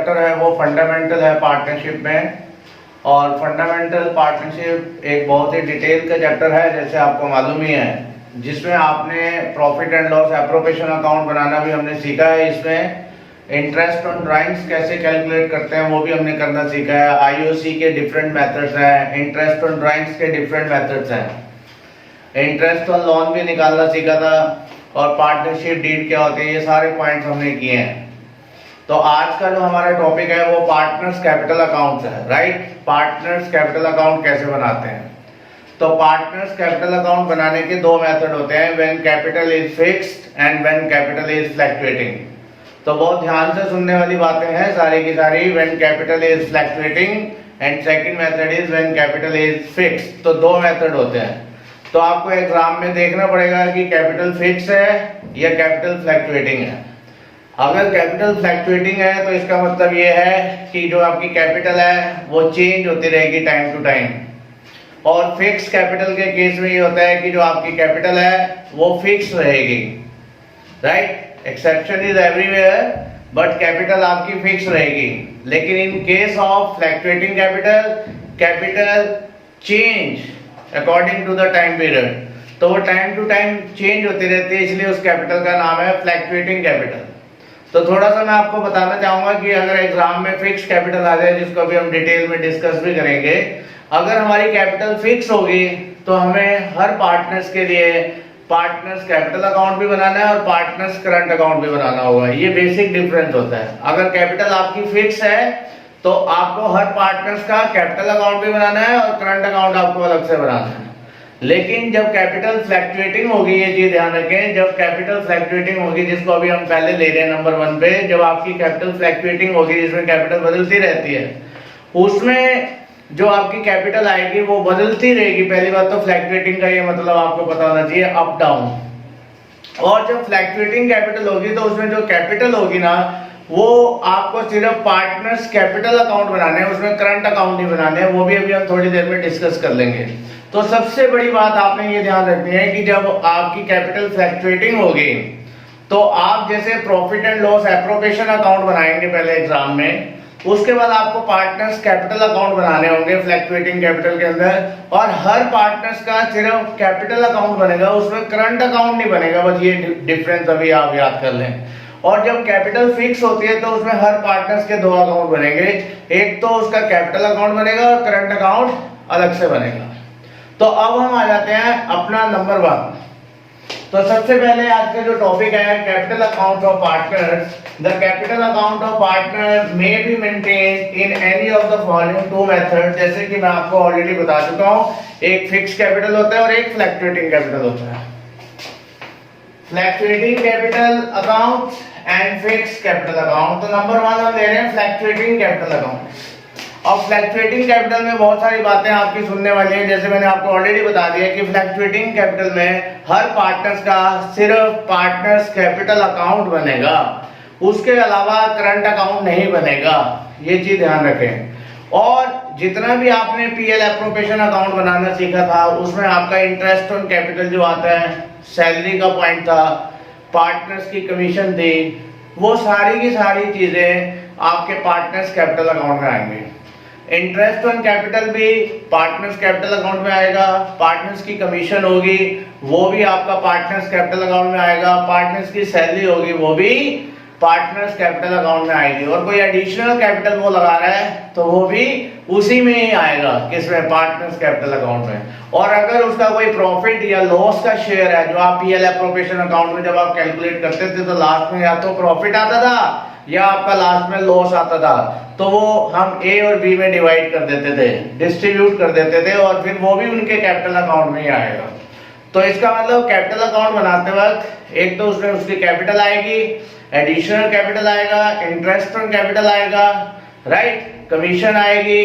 Chapter है वो fundamental है पार्टनरशिप में। और फंडामेंटल पार्टनरशिप एक बहुत ही डिटेल का चैप्टर है, जैसे आपको मालूम ही है, जिसमें आपने profit and loss appropriation account बनाना भी हमने सीखा है। इसमें इंटरेस्ट ऑन ड्राइंग्स कैसे कैलकुलेट करते हैं वो भी हमने करना सीखा है। आईओसी के डिफरेंट मेथड्स हैं, इंटरेस्ट ऑन ड्राइंग्स के डिफरेंट मेथड्स हैं, इंटरेस्ट ऑन लोन भी निकालना सीखा था, और पार्टनरशिप डीड क्या होती है, ये सारे पॉइंट्स हमने किए हैं। तो आज का जो हमारा टॉपिक है वो पार्टनर्स कैपिटल अकाउंट है, राइट। पार्टनर्स कैपिटल अकाउंट कैसे बनाते हैं। तो पार्टनर्स कैपिटल अकाउंट बनाने के दो मेथड होते हैं, when capital is fixed and when capital is fluctuating. तो बहुत ध्यान से सुनने वाली बातें हैं सारी की सारी। When capital is fluctuating and second method is when capital is fixed. तो दो मेथड होते हैं। तो आपको एग्जाम में देखना पड़ेगा कि कैपिटल फिक्स है या कैपिटल फ्लक्चुएटिंग है। अगर कैपिटल फ्लक्चुएटिंग है तो इसका मतलब ये है कि जो आपकी कैपिटल है वो चेंज होती रहेगी टाइम टू टाइम। और फिक्स कैपिटल के केस में ये होता है कि जो आपकी कैपिटल है वो फिक्स रहेगी, right. Exception is everywhere, but capital आपकी फिक्स रहेगी। लेकिन in case of fluctuating capital, capital change according to the time period. तो वो टाइम टू टाइम चेंज होती रहती है, इसलिए उस कैपिटल का नाम है फ्लक्चुएटिंग कैपिटल। तो थोड़ा सा मैं आपको बताना चाहूंगा कि अगर एग्जाम में फिक्स कैपिटल आ जाए, जिसको अभी हम डिटेल में डिस्कस भी करेंगे, अगर हमारी कैपिटल फिक्स होगी तो हमें हर पार्टनर्स के लिए पार्टनर्स कैपिटल अकाउंट भी बनाना है और पार्टनर्स करंट अकाउंट भी बनाना होगा। ये बेसिक डिफरेंस होता है। अगर कैपिटल आपकी फिक्स है तो आपको हर पार्टनर्स का कैपिटल अकाउंट भी बनाना है और करंट अकाउंट आपको अलग से बनाना है। लेकिन जब कैपिटल फ्लक्चुएटिंग होगी, ये चीज ध्यान रखें, जब कैपिटल फ्लक्चुएटिंग होगी, जिसको अभी हम पहले ले रहे हैं नंबर 1 पे, जब आपकी कैपिटल फ्लक्चुएटिंग होगी जिसमें कैपिटल बदलती रहती है, उसमें जो आपकी कैपिटल आएगी वो बदलती रहेगी। पहली बात तो फ्लक्चुएटिंग का ये मतलब आपको पता होना चाहिए, अप डाउन। और जब फ्लक्चुएटिंग कैपिटल होगी तो उसमें जो कैपिटल होगी ना, वो आपको सिर्फ पार्टनर्स कैपिटल अकाउंट बनाने हैं, उसमें करंट अकाउंट नहीं बनाने हैं। वो भी अभी हम थोड़ी देर में डिस्कस कर लेंगे। तो सबसे बड़ी बात आपने ये ध्यान रखनी है कि जब आपकी कैपिटल फ्लक्चुएटिंग होगी तो आप जैसे profit and loss appropriation account बनाएंगे पहले एग्जाम में, उसके बाद आपको पार्टनर्स कैपिटल अकाउंट बनाने होंगे फ्लक्चुएटिंग कैपिटल के अंदर, और हर पार्टनर्स का सिर्फ कैपिटल अकाउंट बनेगा, उसमें करंट अकाउंट नहीं बनेगा। बस ये डिफरेंस अभी आप याद कर लें। और जब कैपिटल फिक्स होती है तो उसमें हर पार्टनर्स के दो अकाउंट बनेंगे, एक तो उसका कैपिटल अकाउंट बनेगा और करंट अकाउंट अलग से बनेगा। तो अब हम आ जाते हैं अपना नंबर 1। तो सबसे पहले आज का जो टॉपिक है capital account of partners. The capital account of partner may be maintained in any of the following two method. जैसे कि मैं आपको ऑलरेडी बता चुका हूं, एक फिक्स कैपिटल होता है और एक फ्लक्चुएटिंग कैपिटल होता है। Fluctuating capital account and fix capital account. तो नंबर 1 हम ले रहे हैं फ्लक्चुएटिंग कैपिटल अकाउंट। और फ्लक्चुएटिंग कैपिटल में बहुत सारी बातें आपकी सुनने वाली हैं। जैसे मैंने आपको ऑलरेडी बता दिया कि फ्लक्चुएटिंग कैपिटल में हर पार्टनर्स का सिर्फ पार्टनर्स कैपिटल अकाउंट बनेगा, उसके अलावा करंट अकाउंट नहीं बनेगा। ये चीज ध्यान रखें। और जितना भी आपने पीएल एप्रोप्रिएशन अकाउंट बनाना सीखा था, उसमें आपका इंटरेस्ट ऑन कैपिटल जो आता है, सैलरी का पॉइंट था, पार्टनर्स की कमीशन थी, वो सारी की सारी चीजें आपके पार्टनर्स कैपिटल अकाउंट में आएंगे। इंटरेस्ट ऑन कैपिटल भी पार्टनर्स कैपिटल अकाउंट में आएगा, पार्टनर्स की कमीशन होगी वो भी आपका पार्टनर्स कैपिटल अकाउंट में आएगा, पार्टनर्स की सैलरी होगी वो भी पार्टनर्स कैपिटल अकाउंट में आएगी, और कोई एडिशनल कैपिटल वो लगा रहा है तो वो भी उसी में ही आएगा, किसमें, पार्टनर्स कैपिटल अकाउंट में। और अगर उसका कोई प्रॉफिट या लॉस का शेयर है, जो आप पीएल एप्रोप्रिएशन अकाउंट में जब आप कैलकुलेट करते थे तो लास्ट में या तो प्रॉफिट आता था या आपका लास्ट में लॉस आता था, तो वो हम ए और बी में डिवाइड कर देते थे, डिस्ट्रीब्यूट कर देते थे, और फिर वो भी उनके कैपिटल अकाउंट में ही आएगा। तो इसका मतलब कैपिटल अकाउंट बनाते वक्त एक तो उसमें उसकी कैपिटल आएगी, एडिशनल कैपिटल आएगा, इंटरेस्ट ऑन कैपिटल आएगा, राइट, कमीशन आएगी,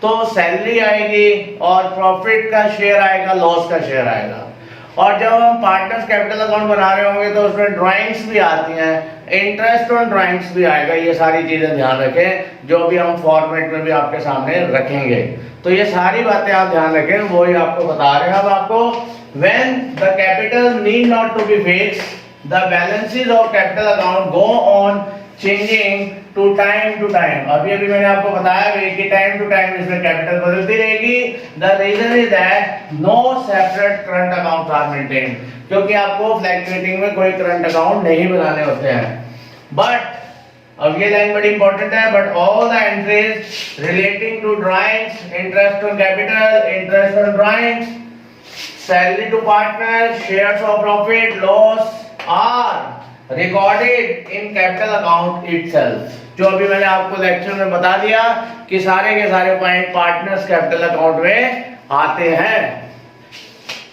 तो सैलरी आएगी, और प्रॉफिट का शेयर आएगा, लॉस का शेयर आएगा। और जब हम पार्टनर्स कैपिटल अकाउंट बना रहे होंगे तो उसमें ड्राइंग्स भी आती हैं, इंटरेस्ट ऑन ड्राइंग्स भी आएगा। ये सारी चीजें ध्यान रखें, जो भी हम फॉर्मेट में भी आपके सामने रखेंगे। तो ये सारी बातें आप ध्यान रखें, वो ही आपको बता रहे हैं। अब आपको when the capital need not to be fixed, the balances of capital account go on changing to time. अभी अभी मैंने आपको बताया कि टाइम टू टाइम इसमें कैपिटल बदलती रहेगी। The reason is that no separate current account are maintain, क्योंकि आपको फ्लैक्चुएटिंग में कोई करंट अकाउंट नहीं बनाने होते हैं। बट अब ये लाइन बड़ी इंपॉर्टेंट है, but all the entries relating to drawings, interest on capital, interest on drawings, salary to partner, shares of profit loss are recorded in capital account itself. जो अभी मैंने आपको लेक्चर में बता दिया कि सारे के सारे पॉइंट पार्टनर्स कैपिटल अकाउंट में आते हैं।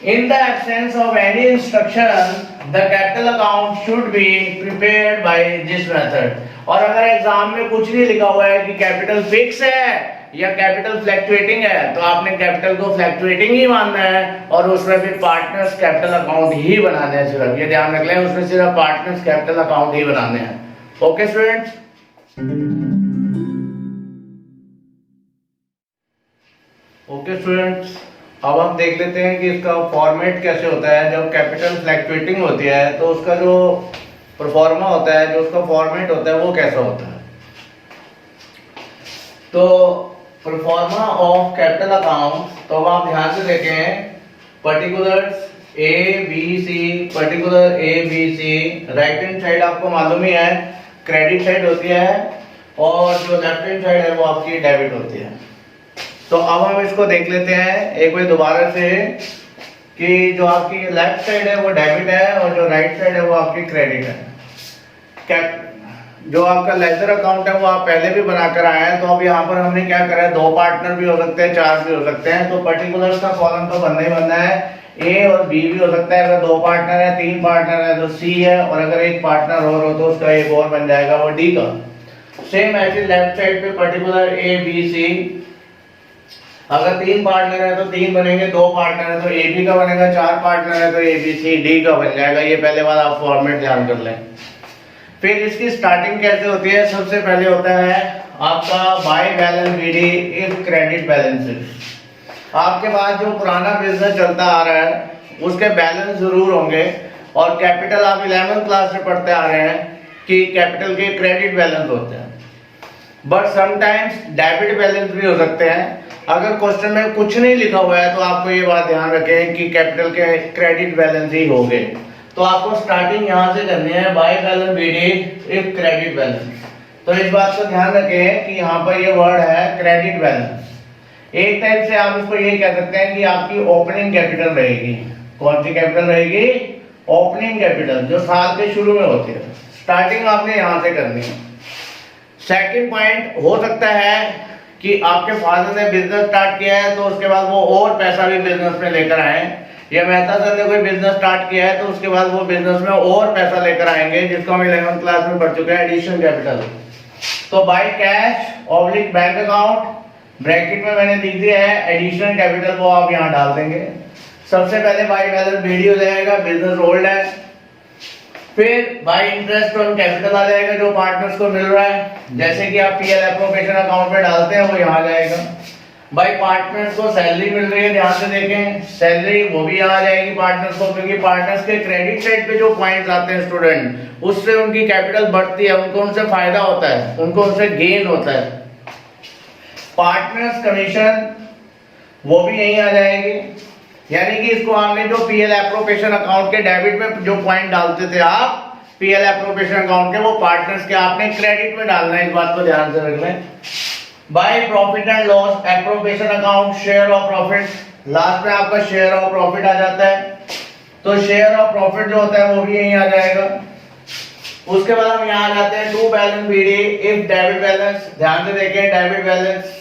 In the absence of any instruction, the capital account should be prepared by this method. और अगर एग्जाम में कुछ नहीं लिखा हुआ है कि कैपिटल फिक्स है या कैपिटल फ्लैक्चुएटिंग है, तो आपने कैपिटल को फ्लैक्चुएटिंग ही मानना है और उसमें फिर पार्टनर्स कैपिटल अकाउंट ही बनाने हैं। सिर्फ ये ध्यान रख लें, उसमें सिर्फ पार्टनर्स कैपिटल अकाउंट ही बनाने हैं। ओके स्टूडेंट्स, अब हम देख लेते हैं कि इसका फॉर्मेट कैसे होता है। जब कैपिटल फ्लैक्चुएटिंग होती है तो उसका जो परफॉर्मा होता है, जो उसका फॉर्मेट होता है, वो कैसा होता है। तो परफॉर्मा ऑफ कैपिटल अकाउंट, तो अब आप ध्यान से देखें, particulars A B C, particular A B C, right hand side आपको मालूम ही है क्रेडिट साइड होती है और जो लेफ्ट हैंड साइड है वो आपकी डेबिट होती है। तो अब हम इसको देख लेते हैं एक बार दोबारा से कि जो आपकी लेफ्ट साइड है वो डेबिट है और जो राइट साइड है वो आपकी क्रेडिट है। जो आपका लेजर अकाउंट है वो आप पहले भी बनाकर आए हैं। तो अब यहाँ पर हमने क्या करा है, दो पार्टनर भी हो सकते हैं, चार भी हो सकते हैं। तो पर्टिकुलर का कॉलम तो बनना ही बनना है। ए और बी भी हो सकता है, अगर दो पार्टनर है, तीन पार्टनर है तो सी है, और अगर एक पार्टनर और हो तो उसका एक और बन जाएगा, वो डी का। सेम ऐसे लेफ्ट साइड पे पर्टिकुलर ए बी सी, अगर तीन पार्टनर है तो तीन बनेंगे, दो पार्टनर है तो ए बी का बनेगा, चार पार्टनर है तो ए बी सी डी का बन जाएगा। ये पहले बार आप फॉर्मेट ध्यान कर लें। फिर इसकी स्टार्टिंग कैसे होती है, सबसे पहले होता है आपका by balance BD if credit balances. आपके पास जो पुराना बिजनेस चलता आ रहा है उसके बैलेंस जरूर होंगे, और कैपिटल आप 11th क्लास में पढ़ते आ रहे हैं कि कैपिटल के क्रेडिट बैलेंस होते हैं, बट समटाइम्स डेबिट बैलेंस भी हो सकते हैं। अगर क्वेश्चन में कुछ नहीं लिखा हुआ है तो आपको ये बात ध्यान रखें कि कैपिटल के क्रेडिट बैलेंस ही होंगे। तो आपको स्टार्टिंग यहाँ से करनी है, by balance BD if credit balance. तो इस बात को ध्यान रखें कि यहाँ पर ये वर्ड है क्रेडिट बैलेंस। एक टाइप से आप इसको ये कह सकते हैं कि आपकी ओपनिंग कैपिटल रहेगी। कौन सी कैपिटल रहेगी? ओपनिंग कैपिटल, जो साल के शुरू में होती है। स्टार्टिंग आपने यहाँ से करनी है। सेकंड पॉइंट हो सकता है कि आपके फादर ने बिजनेस स्टार्ट किया है तो उसके बाद वो और पैसा भी बिजनेस में लेकर आए, या मेहता सर ने कोई बिजनेस स्टार्ट किया है तो उसके बाद वो बिजनेस में और पैसा लेकर आएंगे, जिसको हम 11th क्लास में पढ़ चुके हैं, एडिशन कैपिटल। तो bye cash oblique bank account, bracket में मैंने लिख दिया है एडिशनल कैपिटल, वो आप यहाँ डाल देंगे। सबसे पहले बाय बैलेंस बीडी हो जाएगा, बिजनेस होल्ड है। फिर बाय इंटरेस्ट ऑन कैपिटल आ जाएगा जो पार्टनर्स को मिल रहा है, जैसे कि आप पीएल एप्रोप्रिएशन अकाउंट में डालते हैं, वो यहाँ जाएगा। बाय पार्टनर्स को सैलरी मिल रही है, ध्यान से देखें, सैलरी वो भी यहाँ आ जाएगी पार्टनर्स को, क्योंकि पार्टनर्स के क्रेडिट साइड पे जो पॉइंट्स आते हैं स्टूडेंट, उससे उनकी कैपिटल बढ़ती है, उनको उनसे फायदा होता है, उनको उनसे गेन होता है। पार्टनर्स कमीशन वो भी यहीं आ जाएगी, यानी कि इसको हमने जो पीएल एप्रोप्रिएशन अकाउंट के डेबिट में जो पॉइंट डालते थे आप पीएल एप्रोप्रिएशन अकाउंट के, वो पार्टनर्स के आपने क्रेडिट में डालना है, इस बात को ध्यान से रख लें। By profit and loss appropriation account, share of profit, last में आपका शेयर ऑफ प्रॉफिट आ जाता है, तो शेयर ऑफ प्रॉफिट जो होता है वो भी यहीं आ जाएगा। उसके बाद हम यहाँ आ जाते हैं to balance BD if debit balance. ध्यान से देखें, डेबिट बैलेंस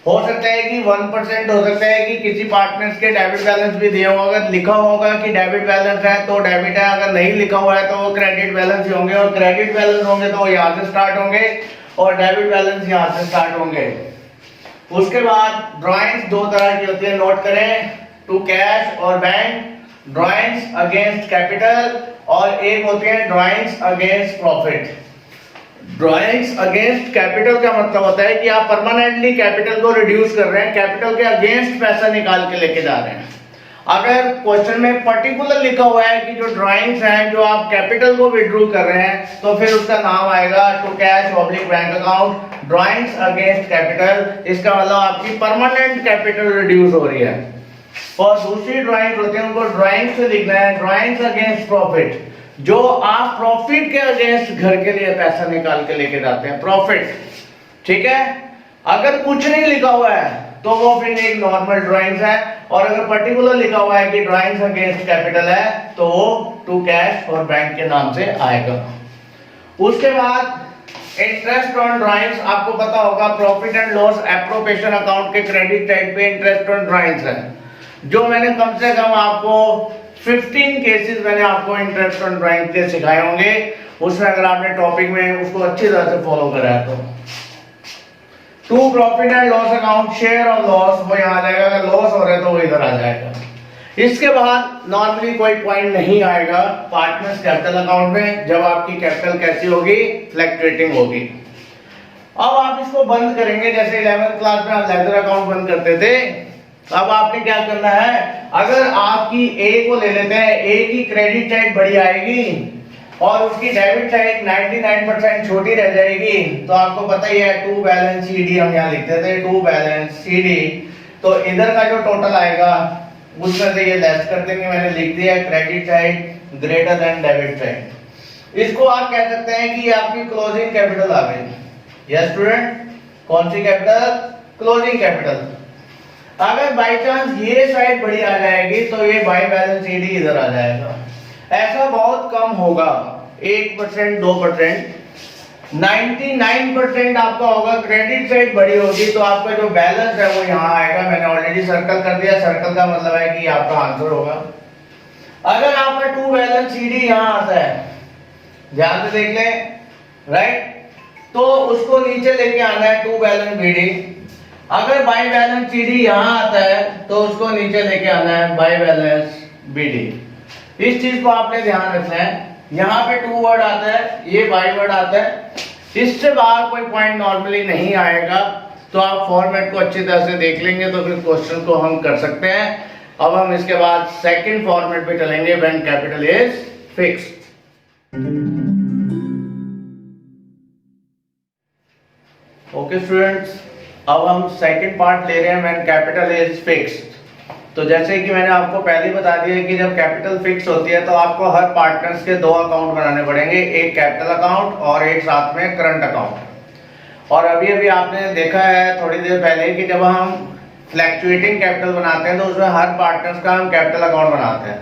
हो सकता है कि 1% हो सकता है कि किसी पार्टनर्स के डेबिट बैलेंस भी दिए होंगे, अगर लिखा होगा कि डेबिट बैलेंस है तो डेबिट है, अगर नहीं लिखा हुआ है तो वो क्रेडिट बैलेंस ही होंगे, और क्रेडिट बैलेंस होंगे तो वो यहाँ से स्टार्ट होंगे और डेबिट बैलेंस यहाँ से स्टार्ट होंगे। उसके बाद ड्राइंग्स दो तरह की होती है, नोट करें, टू कैश और बैंक। ड्राइंग्स अगेंस्ट कैपिटल और एक होती है drawings against profit. Drawings against capital का मतलब होता है कि आप परमानेंटली कैपिटल को रिड्यूस कर रहे हैं, कैपिटल के अगेंस्ट पैसा निकाल के लेके जा रहे हैं। अगर क्वेश्चन में पर्टिकुलर लिखा हुआ है कि जो ड्राइंग्स हैं जो आप कैपिटल को विड्रॉ कर रहे हैं तो फिर उसका नाम आएगा to cash oblique bank account drawings against capital. इसका मतलब आपकी परमानेंट कैपिटल रिड्यूस हो रही है। और दूसरी ड्राइंग होती है उनको ड्राइंग से लिखना है ड्राइंग्स अगेंस्ट प्रॉफिट, जो आप प्रॉफिट के अगेंस्ट घर के लिए पैसा निकाल के लेके जाते हैं प्रॉफिट। ठीक है, अगर कुछ नहीं लिखा हुआ है तो वो फिर एक नॉर्मल ड्राइंग्स है, और अगर पर्टिकुलर लिखा हुआ है कि ड्राइंग्स अगेंस्ट कैपिटल है तो वो टू कैश और बैंक के नाम से आएगा। उसके बाद इंटरेस्ट ऑन ड्राइंग्स, आपको पता होगा profit and loss appropriation account के क्रेडिट साइड पे इंटरेस्ट ऑन ड्राइंग्स है, जो मैंने कम से कम आपको 15 केसेस मैंने आपको इंटरेस्ट ऑन ड्राइंग्स के सिखाए होंगे। उसमें अगर आपने टॉपिक में उसको अच्छी तरह से फॉलो करा है तो to profit and loss account share of loss वो यहाँ आ जाएगा, अगर लॉस हो रहा है तो वो इधर आ जाएगा। इसके बाद नॉर्मली कोई पॉइंट नहीं आएगा पार्टनर्स कैपिटल अकाउंट में, जब आपकी कैपिटल कैसी होगी फ्लक्चुएटिंग होगी। अब आप इसको बंद करेंगे, जैसे 11th क्लास में आप लेजर अकाउंट बंद करते थे। अब आपने क्या करना है, अगर आपकी ए को ले लेते हैं, ए की क्रेडिट साइड बड़ी आएगी और उसकी डेबिट साइड 99% छोटी रह जाएगी, तो आपको पता ही है टू बैलेंस सीडी हम यहाँ लिखते थे, टू बैलेंस सीडी। तो इधर का जो टोटल आएगा उसमें से ये लेस कर देंगे, मैंने लिख दिया credit side greater than debit side. इसको आप कह सकते हैं कि आपकी क्लोजिंग कैपिटल आ गई। यस स्टूडेंट, कौन सी कैपिटल? Closing capital. अगर बाई चांस ये साइड बड़ी आ जाएगी तो ये बाई बैलेंस सीडी इधर आ जाएगा। ऐसा बहुत कम होगा, 1% 2%, 99% आपका होगा क्रेडिट साइड बड़ी होगी तो आपका जो बैलेंस है वो यहाँ आएगा। मैंने ऑलरेडी सर्कल कर दिया, सर्कल का मतलब है कि आपका आंसर होगा। अगर आपका टू बैलेंस सीडी यहाँ आता है, ध्यान से देख लें, राइट, तो उसको नीचे लेके आना है टू बैलेंस बीडी। अगर बाई बैलेंस सीडी यहाँ आता है तो उसको नीचे लेके आना है बाई बैलेंस बीडी। इस चीज को आपने ध्यान रखना है। यहाँ पे टू वर्ड आता है, ये बाई वर्ड आता है, इससे बाहर कोई पॉइंट नॉर्मली नहीं आएगा। तो आप फॉर्मेट को अच्छी तरह से देख लेंगे तो फिर क्वेश्चन को हम कर सकते हैं। अब हम इसके बाद सेकंड फॉर्मेट पे चलेंगे, when capital is fixed. Okay students, अब हम सेकंड पार्ट ले रहे हैं व्हेन कैपिटल इज फिक्स्ड। तो जैसे कि मैंने आपको पहले ही बता दिया कि जब कैपिटल फिक्स होती है तो आपको हर पार्टनर्स के दो अकाउंट बनाने पड़ेंगे, एक कैपिटल अकाउंट और एक साथ में करंट अकाउंट। और अभी अभी आपने देखा है थोड़ी देर पहले कि जब हम फ्लक्चुएटिंग कैपिटल बनाते हैं तो उसमें हर पार्टनर्स का हम कैपिटल अकाउंट बनाते हैं।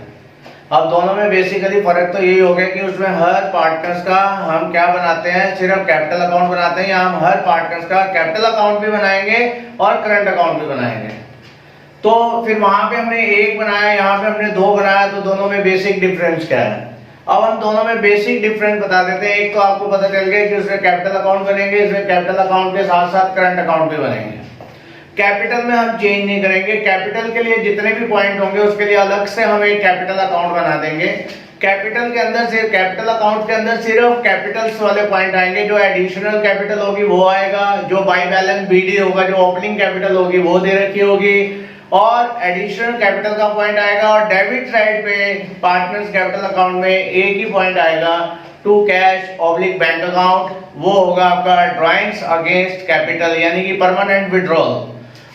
अब दोनों में बेसिकली फर्क तो यही हो गया कि उसमें हर पार्टनर्स का हम क्या बनाते हैं, सिर्फ कैपिटल अकाउंट बनाते हैं, या हम हर पार्टनर्स का कैपिटल अकाउंट भी बनाएंगे और करंट अकाउंट भी बनाएंगे। तो फिर वहां पे हमने एक बनाया, यहाँ पे हमने दो बनाया, तो दोनों में बेसिक डिफरेंस क्या है। अब हम दोनों में बेसिक डिफरेंस बता देते हैं। एक तो आपको पता चल गया कि उसमें कैपिटल अकाउंट बनेंगे, इसमें कैपिटल अकाउंट के साथ साथ करंट अकाउंट भी बनेंगे। कैपिटल में हम चेंज नहीं करेंगे, कैपिटल के लिए जितने भी पॉइंट होंगे उसके लिए अलग से हम एक कैपिटल अकाउंट बना देंगे। कैपिटल के अंदर सिर्फ कैपिटल अकाउंट के अंदर सिर्फ कैपिटल्स वाले पॉइंट आएंगे, जो एडिशनल कैपिटल होगी वो आएगा, जो बाई बैलेंस बीडी होगा, जो ओपनिंग कैपिटल होगी वो दे रखी होगी, और एडिशनल कैपिटल का पॉइंट आएगा। और डेबिट साइड पे पार्टनर्स कैपिटल अकाउंट में एक ही पॉइंट आएगा, to cash oblique bank account, वो होगा आपका ड्राइंग्स अगेंस्ट कैपिटल, यानी कि परमानेंट विड्रॉल,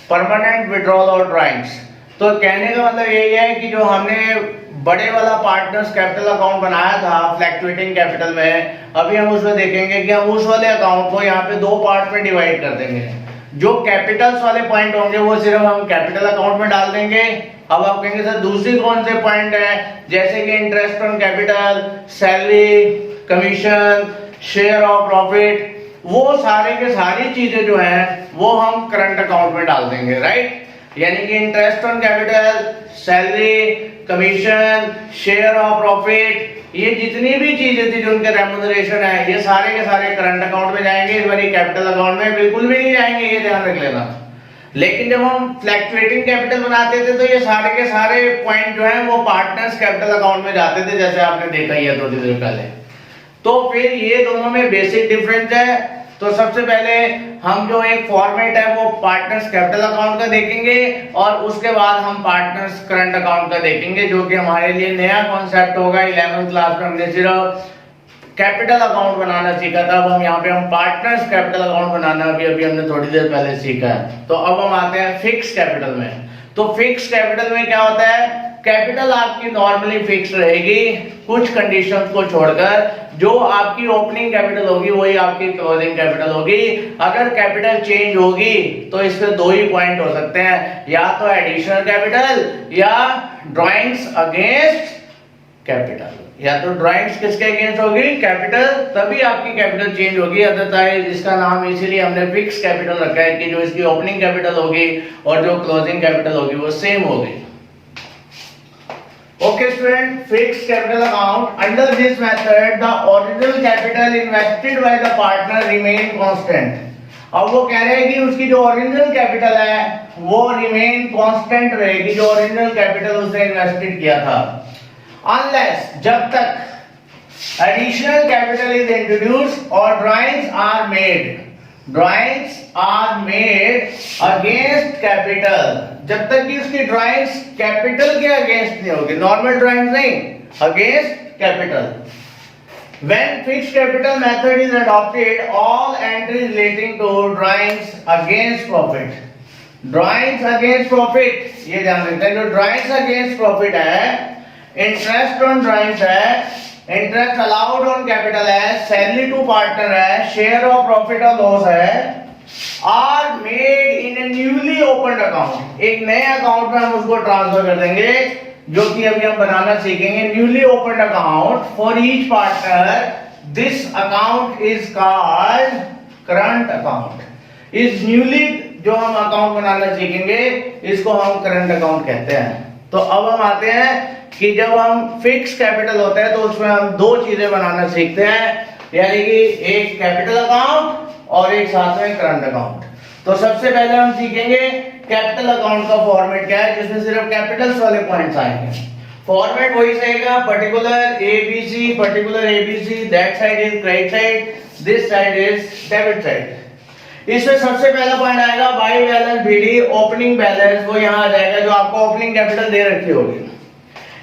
परमानेंट विड्रॉल और ड्राइंग्स। तो कहने का मतलब यही है कि जो हमने बड़े वाला पार्टनर्स कैपिटल अकाउंट बनाया था फ्लक्चुएटिंग कैपिटल में, अभी हम उसमें देखेंगे कि हम उस वाले अकाउंट को यहाँ पे दो पार्ट में डिवाइड कर देंगे। जो कैपिटल्स वाले पॉइंट होंगे वो सिर्फ हम कैपिटल अकाउंट में डाल देंगे। अब आप कहेंगे सर दूसरी कौन से पॉइंट है, जैसे कि interest on capital, salary, commission, share of profit, वो सारे के सारी चीजें जो हैं वो हम करंट अकाउंट में डाल देंगे, राइट। यानी कि interest on capital, salary, commission, share of profit, ये जितनी भी चीजें थी जो उनके रेम्यूनरेशन है, ये सारे के सारे करंट अकाउंट में जाएंगे, इस बारी कैपिटल अकाउंट में बिल्कुल भी नहीं जाएंगे, ये ध्यान रख लेना। लेकिन जब हम फ्लक्चुएटिंग कैपिटल बनाते थे तो ये सारे के सारे पॉइंट जो हैं वो पार्टनर्स कैपिटल अकाउंट में जाते थे, जैसे आपने देखा ही है थोड़ी देर पहले। तो फिर ये दोनों में बेसिक डिफरेंस है। तो सबसे पहले हम जो एक फॉर्मेट है वो पार्टनर्स कैपिटल अकाउंट का देखेंगे और उसके बाद हम पार्टनर्स करंट अकाउंट का देखेंगे, जो कि हमारे लिए नया कॉन्सेप्ट होगा। 11th क्लास में हमने सिर्फ कैपिटल अकाउंट बनाना सीखा था, अब हम यहाँ पे हम पार्टनर्स कैपिटल अकाउंट बनाना अभी हमने थोड़ी देर पहले सीखा है। तो अब हम आते हैं फिक्स कैपिटल में। तो फिक्स कैपिटल में क्या होता है, कैपिटल आपकी नॉर्मली फिक्स रहेगी कुछ कंडीशंस को छोड़कर। जो आपकी ओपनिंग कैपिटल होगी वही आपकी क्लोजिंग कैपिटल होगी। अगर कैपिटल चेंज होगी तो इसमें दो ही पॉइंट हो सकते हैं, या तो एडिशनल कैपिटल या ड्राइंग्स अगेंस्ट कैपिटल। या तो ड्राइंग्स किसके अगेंस्ट होगी, कैपिटल, तभी आपकी कैपिटल चेंज होगी। अदरवाइज इसका नाम इसीलिए हमने फिक्स कैपिटल रखा है कि जो इसकी ओपनिंग कैपिटल होगी और जो क्लोजिंग कैपिटल होगी वो सेम होगी। Okay student, fixed capital account. Under this method, the original capital invested by the partner remain constant. अब वो कह रहे हैं कि उसकी जो ओरिजिनल कैपिटल है वो रिमेन कांस्टेंट रहेगी, जो ओरिजिनल कैपिटल उसने इन्वेस्टेड किया था, अनलेस जब तक एडिशनल कैपिटल इज इंट्रोड्यूस्ड और drawings are made against capital. जब तक कि उसकी ड्राइंग्स कैपिटल के अगेंस्ट नहीं होगी, नॉर्मल ड्राइंग्स नहीं, against capital. When fixed capital method is adopted, all entries relating to drawings against profit, drawings against profit, ये ध्यान रखते हैं, जो drawings against profit है, interest on drawings है, इंटरेस्ट अलाउड ऑन कैपिटल है, सैलरी टू पार्टनर है, share of profit और लॉस है, are made in a newly opened account. एक नए अकाउंट में हम उसको ट्रांसफर कर देंगे, जो कि अभी हम बनाना सीखेंगे। Newly opened account for each partner, this account is called current account. इस न्यूली जो हम अकाउंट बनाना सीखेंगे इसको हम करंट अकाउंट कहते हैं। तो अब हम आते हैं कि जब हम फिक्स कैपिटल होता है तो उसमें हम दो चीजें बनाना सीखते हैं, यानी कि एक कैपिटल अकाउंट और एक साथ में करंट अकाउंट। तो सबसे पहले हम सीखेंगे कैपिटल अकाउंट का फॉर्मेट क्या है, जिसमें सिर्फ कैपिटल्स वाले पॉइंट्स आएंगे। फॉर्मेट वही रहेगा, particular ABC, particular ABC, that side is credit side, this side is debit side. इसमें सबसे पहला पॉइंट आएगा by balance BD, opening balance, वो यहाँ आ जाएगा जो आपको ओपनिंग कैपिटल दे रखी होगी।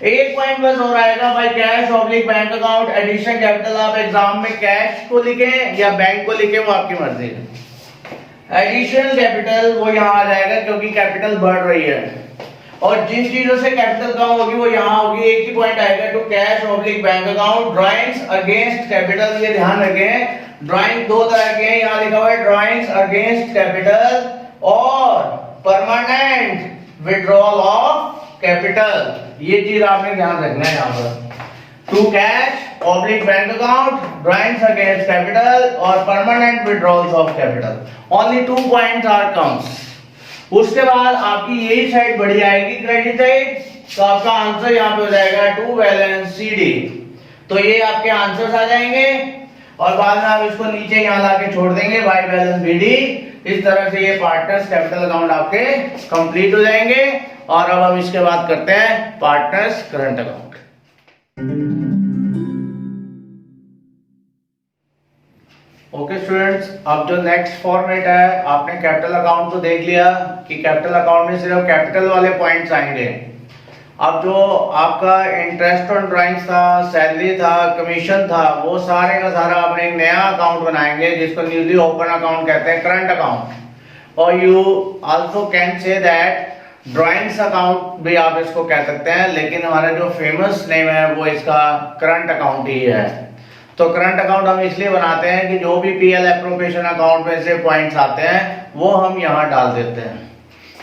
एक पॉइंट बस और आएगा by cash oblique bank account, addition capital. आप एग्जाम में कैश को लिखें या बैंक को लिखें वो आपकी मर्जी है। एडिशनल कैपिटल वो यहाँ आ जाएगा क्योंकि कैपिटल बढ़ रही है, और जिन चीजों से कैपिटल कम होगी वो यहाँ होगी। एक ही पॉइंट आएगा to cash oblique bank account, drawings against capital. ये ध्यान रखें, ड्राइंग दो तरह के हैं, यहाँ लिखा हुआ है ड्राइंग्स अगेंस्ट कैपिटल और परमानेंट विड्रॉल ऑफ कैपिटल। ये चीज आपने ध्यान रखना है यहाँ पर। To cash oblique bank account, drawings against capital और permanent withdrawals of capital. Only 2 points are comes. उसके बाद आपकी यही साइड बढ़ी आएगी क्रेडिट साइड, तो आपका आंसर यहाँ पे हो जाएगा टू बैलेंस सीडी। तो ये आपके आंसर्स आ जाएंगे और बाद में आप इसको नीचे यहाँ लाके छोड़ देंगे बाय बैलेंस बीडी। इस तरह से ये पार्टनर्स कैपिटल अकाउंट आपके कंप्लीट हो जाएंगे। और अब हम इसके बाद करते हैं partners current account. Okay students, अब जो नेक्स्ट फॉर्मेट है, आपने कैपिटल अकाउंट तो देख लिया कि कैपिटल अकाउंट में सिर्फ कैपिटल वाले पॉइंट्स आएंगे। अब जो आपका इंटरेस्ट ऑन ड्राइंग्स था, सैलरी था, कमीशन था, वो सारे का सारा आपने एक नया अकाउंट बनाएंगे जिसको न्यूली ओपन अकाउंट कहते हैं, करंट अकाउंट। और you also can say that drawings account भी आप इसको कह सकते हैं, लेकिन हमारा जो फेमस नेम है वो इसका करंट अकाउंट ही है। तो करंट अकाउंट हम इसलिए बनाते हैं कि जो भी पीएल एप्रोप्रिएशन अकाउंट में से पॉइंट्स आते हैं वो हम यहाँ डाल देते हैं।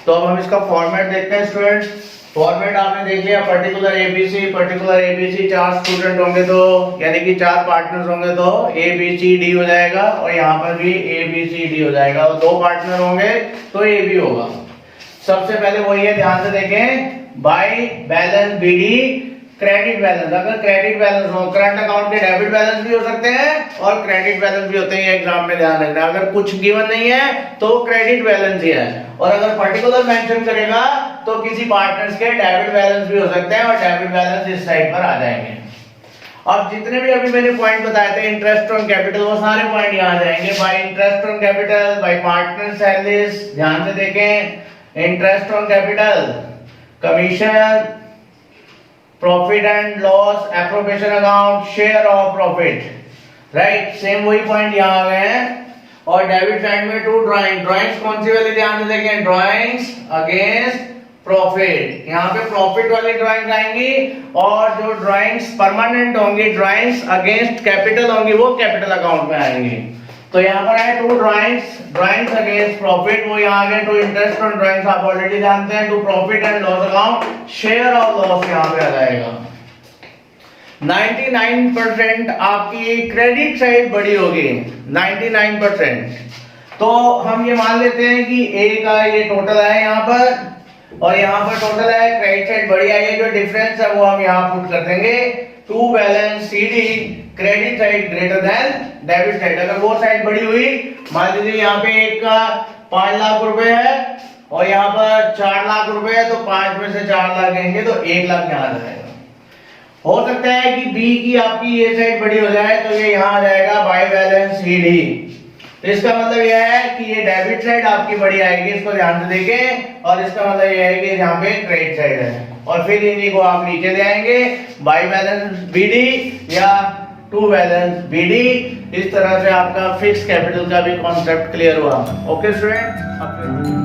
तो अब हम इसका फॉर्मेट देखते हैं स्टूडेंट्स। फॉर्मेट आपने देख लिया, पर्टिकुलर एबीसी 4 स्टूडेंट होंगे तो यानी कि 4 पार्टनर्स होंगे तो ABCD हो जाएगा, और यहाँ पर भी ABCD हो जाएगा। और 2 पार्टनर होंगे तो AB होगा। सबसे पहले वही है, ध्यान से देखें, by balance BD, credit balance. अगर क्रेडिट बैलेंस हो, करंट अकाउंट के डेबिट बैलेंस भी हो सकते हैं और क्रेडिट बैलेंस भी होते हैं, एग्जाम में ध्यान रखना। अगर कुछ गिवन नहीं है तो क्रेडिट बैलेंस ही है, और अगर पर्टिकुलर मेंशन करेगा तो किसी पार्टनर्स के डेबिट बैलेंस भी हो सकते हैं, और डेबिट बैलेंस इस साइड पर आ जाएंगे। अब जितने भी अभी मैंने पॉइंट बताए थे इंटरेस्ट ऑन कैपिटल, वो सारे पॉइंट यहाँ जाएंगे। Bye interest on capital, bye partner salaries, ध्यान से देखें, interest on capital, commission, profit and loss, appropriation account, share of profit, right, same वही पॉइंट यहाँ आ गए हैं। और डेबिट साइड में 2 ड्राइंग्स कौन सी वाली, ध्यान से देखें, ड्राइंग्स अगेंस्ट प्रॉफिट, यहाँ पे प्रॉफिट वाली ड्राइंग आएंगी, और जो ड्राइंग्स परमानेंट होंगी, ड्राइंग्स अगेंस्ट कैपिटल होंगी, वो कैपिटल अकाउंट में आएंगी। तो यहाँ पर है 2 ड्राइंग्स अगेंस्ट प्रॉफिट, वो यहाँ आ गए 2 इंटरेस्ट ऑन ड्राइंग्स, आप ऑलरेडी जानते हैं, 2 profit and loss account, share of loss यहाँ पे आ जाएगा। 99% आपकी क्रेडिट साइड बड़ी होगी, 99%। तो हम ये मान लेते हैं कि ए का ये टोटल है यहाँ पर, और यहाँ पर टोटल है, क्रेडिट साइड बड़ी आई है, जो डिफरेंस है वो हम यहाँ पुट कर देंगे, to balance CD, credit side greater than debit side. अगर वो साइड बड़ी हुई, मान लीजिए यहाँ पे एक का 5 लाख रुपए है और यहाँ पर 4 लाख रुपए है, तो 5 में से 4 लाख लेंगे तो 1 लाख यहाँ आ जाएगा। हो सकता है कि बी की आपकी ये साइड बड़ी हो जाए, तो ये यहाँ आ जाएगा बाय बैलेंस CD। तो इसका मतलब यह है कि ये डेबिट साइड आपकी बड़ी आएगी, इसको ध्यान से देखें, और इसका मतलब यह है कि यहाँ पे क्रेडिट साइड है, और फिर इन्हीं को आप नीचे ले आएंगे, बाय बैलेंस BD या टू बैलेंस BD। इस तरह से आपका फिक्स कैपिटल का भी कॉन्सेप्ट क्लियर हुआ। Okay student.